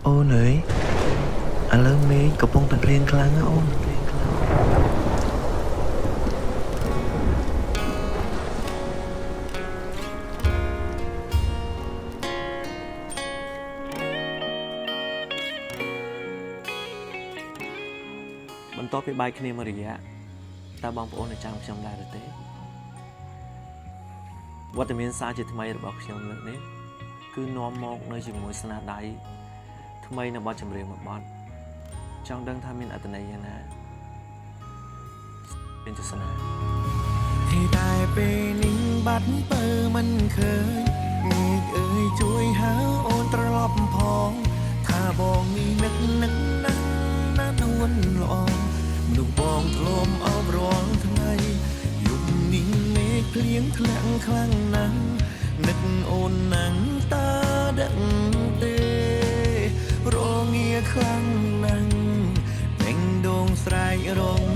អូនអើយឥឡូវមេឃកំពុងតែភ្លៀងខ្លាំងណាអូនបន្ទាប់ពីបាយគ្នាមួយរយៈតើបងប្អូននៅចាំខ្ញុំដែរឬទេវត្តមានសារជាថ្មីរបស់ខ្ញុំលើកនេះគឺនាំមកនៅជាមួយស្នាដៃថ្មីនៅបទចម្រៀងមួយបទចង់ដឹងថាមានអត្ថន័យយ៉ាងណាមានទស្សនាที่ได้ពេលនេះបាត់ពើមិនឃើញមេឃអើយជួយហៅអូនត្រឡប់ផងថាបងនេះនឹកណាស់ណានួនល្អមនុស្សបងធ្លាប់អបរាល់ថ្ងៃយប់នេះមេឃភ្លៀងខ្លាំងខ្លាំងណាស់នឹកអូនណាស់តើដឹងទេរងាខ្លាំងណាស់ពេញដងស្រែករង